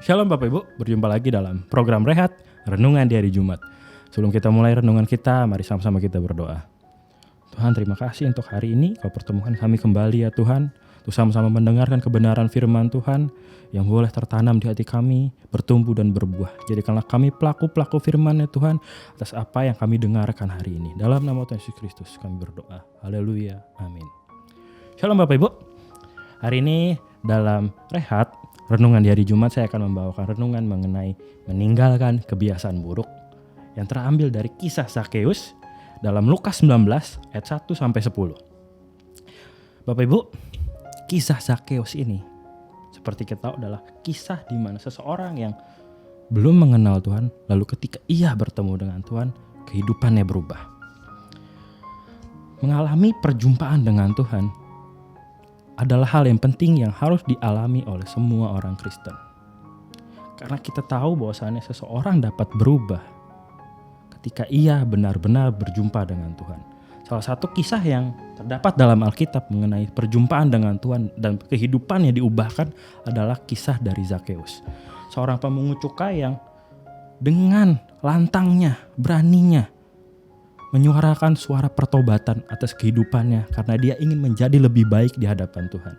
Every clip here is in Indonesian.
Shalom Bapak Ibu, berjumpa lagi dalam program Rehat, Renungan di Hari Jumat. Sebelum kita mulai renungan kita, mari sama-sama kita berdoa. Tuhan, terima kasih untuk hari ini, Kau pertemukan kami kembali ya Tuhan, untuk sama-sama mendengarkan kebenaran firman Tuhan yang boleh tertanam di hati kami, bertumbuh dan berbuah. Jadikanlah kami pelaku-pelaku firman ya Tuhan, atas apa yang kami dengarkan hari ini. Dalam nama Tuhan Yesus Kristus kami berdoa. Haleluya, amin. Shalom Bapak Ibu, hari ini dalam Rehat, Renungan di Hari Jumat, saya akan membawakan renungan mengenai meninggalkan kebiasaan buruk yang terambil dari kisah Zakeus dalam Lukas 19 ayat 1-10. Bapak Ibu, kisah Zakeus ini seperti kita tahu adalah kisah di mana seseorang yang belum mengenal Tuhan, lalu ketika ia bertemu dengan Tuhan, kehidupannya berubah. Mengalami perjumpaan dengan Tuhan adalah hal yang penting yang harus dialami oleh semua orang Kristen. Karena kita tahu bahwasannya seseorang dapat berubah ketika ia benar-benar berjumpa dengan Tuhan. Salah satu kisah yang terdapat dalam Alkitab mengenai perjumpaan dengan Tuhan dan kehidupannya diubahkan adalah kisah dari Zakeus. Seorang pemungut cukai yang dengan lantangnya, beraninya menyuarakan suara pertobatan atas kehidupannya karena dia ingin menjadi lebih baik di hadapan Tuhan.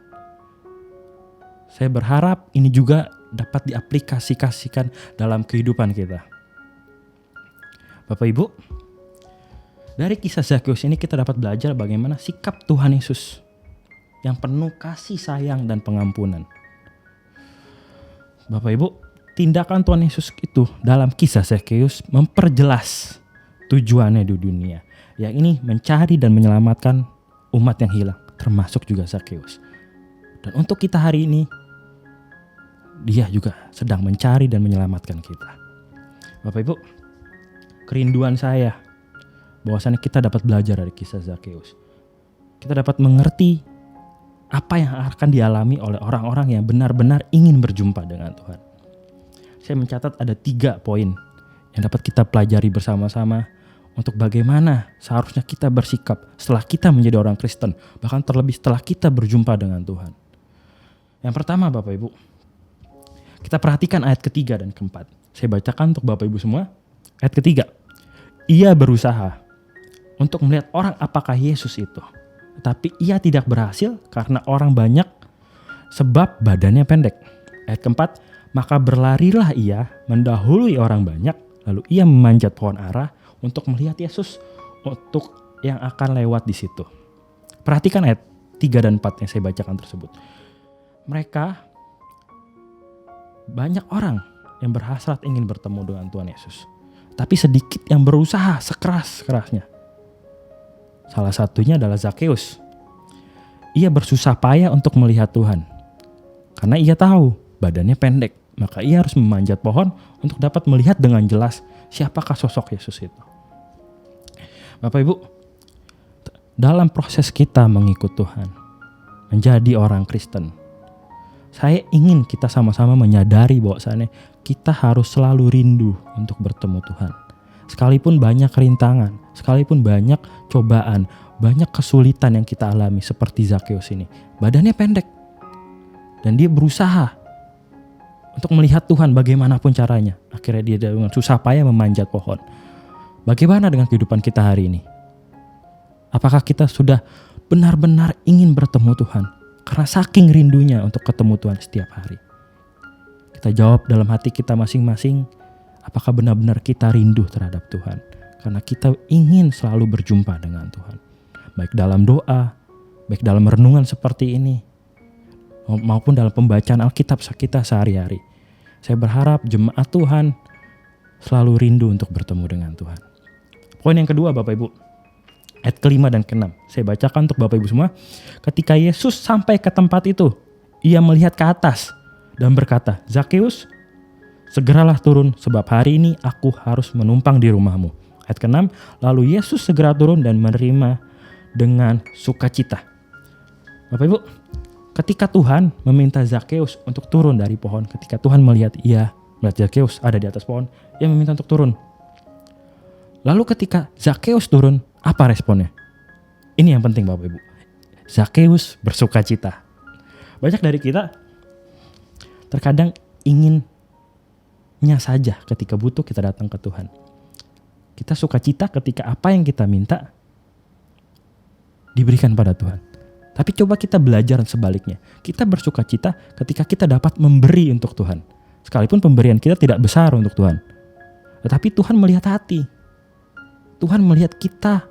Saya berharap ini juga dapat diaplikasikan dalam kehidupan kita. Bapak Ibu, dari kisah Zakeus ini kita dapat belajar bagaimana sikap Tuhan Yesus yang penuh kasih sayang dan pengampunan. Bapak Ibu, tindakan Tuhan Yesus itu dalam kisah Zakeus memperjelas tujuannya di dunia, yang ini mencari dan menyelamatkan umat yang hilang, termasuk juga Zakeus. Dan untuk kita hari ini, dia juga sedang mencari dan menyelamatkan kita. Bapak Ibu, kerinduan saya bahwasannya kita dapat belajar dari kisah Zakeus. Kita dapat mengerti apa yang akan dialami oleh orang-orang yang benar-benar ingin berjumpa dengan Tuhan. Saya mencatat ada 3 poin yang dapat kita pelajari bersama-sama untuk bagaimana seharusnya kita bersikap setelah kita menjadi orang Kristen, bahkan terlebih setelah kita berjumpa dengan Tuhan. Yang pertama Bapak Ibu, kita perhatikan ayat ketiga dan keempat. Saya bacakan untuk Bapak Ibu semua. Ayat ketiga, ia berusaha untuk melihat orang apakah Yesus itu, tetapi ia tidak berhasil karena orang banyak sebab badannya pendek. Ayat keempat, maka berlarilah ia mendahului orang banyak, lalu ia memanjat pohon ara untuk melihat Yesus untuk yang akan lewat di situ. Perhatikan ayat 3 dan 4 yang saya bacakan tersebut. Mereka banyak orang yang berhasrat ingin bertemu dengan Tuhan Yesus, tapi sedikit yang berusaha sekeras-kerasnya. Salah satunya adalah Zakeus. Ia bersusah payah untuk melihat Tuhan. Karena ia tahu badannya pendek, maka ia harus memanjat pohon untuk dapat melihat dengan jelas siapakah sosok Yesus itu. Bapak Ibu, dalam proses kita mengikut Tuhan, menjadi orang Kristen, saya ingin kita sama-sama menyadari bahwasannya kita harus selalu rindu untuk bertemu Tuhan. Sekalipun banyak rintangan, sekalipun banyak cobaan, banyak kesulitan yang kita alami seperti Zakeus ini. Badannya pendek dan dia berusaha untuk melihat Tuhan bagaimanapun caranya. Akhirnya dia dengan susah payah memanjat pohon. Bagaimana dengan kehidupan kita hari ini? Apakah kita sudah benar-benar ingin bertemu Tuhan? Karena saking rindunya untuk ketemu Tuhan setiap hari. Kita jawab dalam hati kita masing-masing, apakah benar-benar kita rindu terhadap Tuhan? Karena kita ingin selalu berjumpa dengan Tuhan. Baik dalam doa, baik dalam renungan seperti ini, maupun dalam pembacaan Alkitab kita sehari-hari. Saya berharap jemaat Tuhan selalu rindu untuk bertemu dengan Tuhan. Poin yang kedua Bapak Ibu, ayat ke-5 dan ke-6. Saya bacakan untuk Bapak Ibu semua. Ketika Yesus sampai ke tempat itu, ia melihat ke atas dan berkata, Zakeus, segeralah turun sebab hari ini aku harus menumpang di rumahmu. Ayat ke-6, lalu Yesus segera turun dan menerima dengan sukacita. Bapak Ibu, ketika Tuhan meminta Zakeus untuk turun dari pohon, ketika Tuhan melihat Zakeus ada di atas pohon, ia meminta untuk turun. Lalu ketika Zakeus turun, apa responnya? Ini yang penting Bapak Ibu. Zakeus bersukacita. Banyak dari kita terkadang ingin sukacitanya saja ketika butuh kita datang ke Tuhan. Kita sukacita ketika apa yang kita minta diberikan pada Tuhan. Tapi coba kita belajar sebaliknya. Kita bersukacita ketika kita dapat memberi untuk Tuhan. Sekalipun pemberian kita tidak besar untuk Tuhan. Tetapi Tuhan melihat hati. Tuhan melihat kita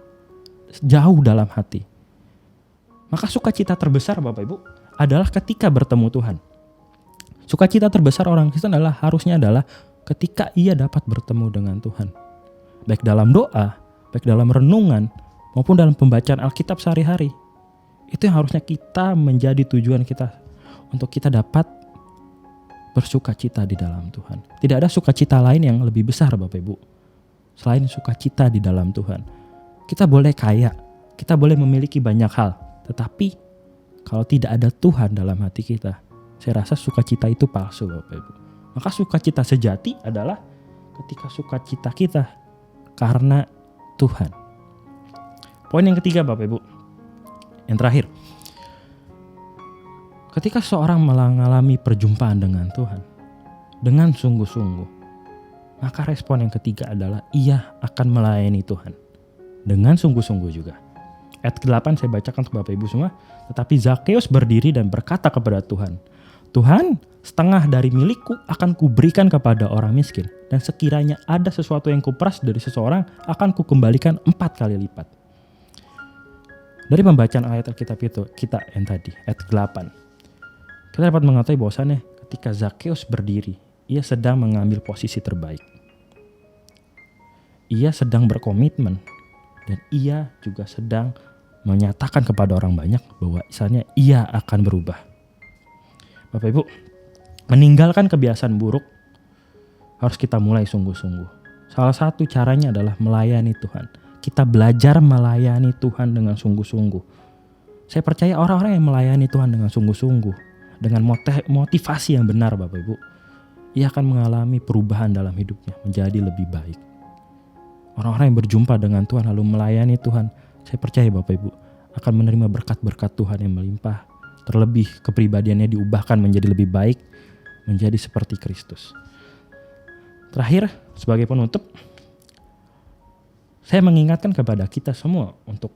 jauh dalam hati. Maka sukacita terbesar Bapak Ibu adalah ketika bertemu Tuhan. Sukacita terbesar orang Kristen harusnya adalah ketika ia dapat bertemu dengan Tuhan. Baik dalam doa, baik dalam renungan, maupun dalam pembacaan Alkitab sehari-hari. Itu yang harusnya kita menjadi tujuan kita untuk kita dapat bersukacita di dalam Tuhan. Tidak ada sukacita lain yang lebih besar Bapak Ibu selain sukacita di dalam Tuhan. Kita boleh kaya, kita boleh memiliki banyak hal, tetapi kalau tidak ada Tuhan dalam hati kita, saya rasa sukacita itu palsu Bapak Ibu. Maka sukacita sejati adalah ketika sukacita kita karena Tuhan. Poin yang ketiga Bapak Ibu, yang terakhir. Ketika seorang mengalami perjumpaan dengan Tuhan dengan sungguh-sungguh, maka respon yang ketiga adalah ia akan melayani Tuhan dengan sungguh-sungguh juga. Ayat ke-8 saya bacakan untuk Bapak Ibu semua. Tetapi Zakeus berdiri dan berkata kepada Tuhan, Tuhan, setengah dari milikku akan kuberikan kepada orang miskin, dan sekiranya ada sesuatu yang kuperas dari seseorang akan kukembalikan 4 kali lipat. Dari pembacaan ayat Alkitab itu kita yang tadi, ayat ke-8, kita dapat mengetahui bahwasannya ketika Zakeus berdiri, ia sedang mengambil posisi terbaik. Ia sedang berkomitmen dan ia juga sedang menyatakan kepada orang banyak bahwa misalnya ia akan berubah. Bapak Ibu, meninggalkan kebiasaan buruk harus kita mulai sungguh-sungguh. Salah satu caranya adalah melayani Tuhan. Kita belajar melayani Tuhan dengan sungguh-sungguh. Saya percaya orang-orang yang melayani Tuhan dengan sungguh-sungguh, dengan motivasi yang benar Bapak Ibu, ia akan mengalami perubahan dalam hidupnya menjadi lebih baik. Orang-orang yang berjumpa dengan Tuhan lalu melayani Tuhan, saya percaya Bapak Ibu akan menerima berkat-berkat Tuhan yang melimpah. Terlebih kepribadiannya diubahkan menjadi lebih baik, menjadi seperti Kristus. Terakhir, sebagai penutup, saya mengingatkan kepada kita semua untuk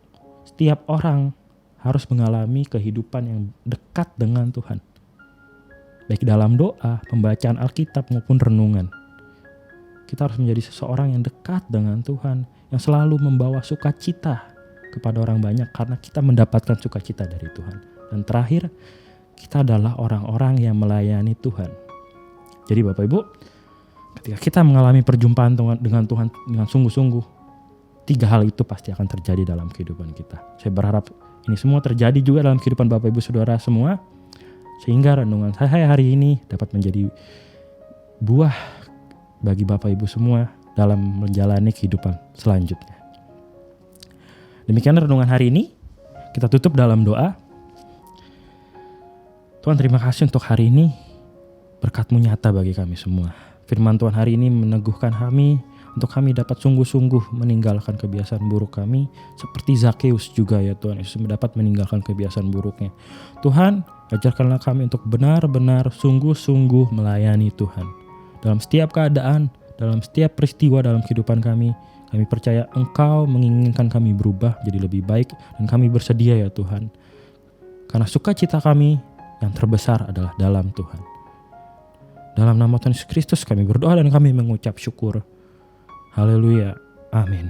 setiap orang harus mengalami kehidupan yang dekat dengan Tuhan. Baik dalam doa, pembacaan Alkitab maupun renungan. Kita harus menjadi seseorang yang dekat dengan Tuhan, yang selalu membawa sukacita kepada orang banyak karena kita mendapatkan sukacita dari Tuhan. Dan terakhir, kita adalah orang-orang yang melayani Tuhan. Jadi Bapak Ibu, ketika kita mengalami perjumpaan dengan Tuhan dengan sungguh-sungguh, 3 hal itu pasti akan terjadi dalam kehidupan kita. Saya berharap ini semua terjadi juga dalam kehidupan Bapak Ibu Saudara semua, sehingga renungan saya hari ini dapat menjadi buah bagi Bapak Ibu semua dalam menjalani kehidupan selanjutnya. Demikian renungan hari ini. Kita tutup dalam doa. Tuhan, terima kasih untuk hari ini. Berkat-Mu nyata bagi kami semua. Firman Tuhan hari ini meneguhkan kami untuk kami dapat sungguh-sungguh meninggalkan kebiasaan buruk kami, seperti Zakeus juga ya Tuhan Yesus dapat meninggalkan kebiasaan buruknya. Tuhan, ajarkanlah kami untuk benar-benar sungguh-sungguh melayani Tuhan. Dalam setiap keadaan, dalam setiap peristiwa dalam kehidupan kami percaya Engkau menginginkan kami berubah jadi lebih baik, dan kami bersedia ya Tuhan. Karena sukacita kami yang terbesar adalah dalam Tuhan. Dalam nama Tuhan Yesus Kristus kami berdoa dan kami mengucap syukur. Haleluya. Amin.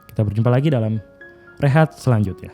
Kita berjumpa lagi dalam rehat selanjutnya.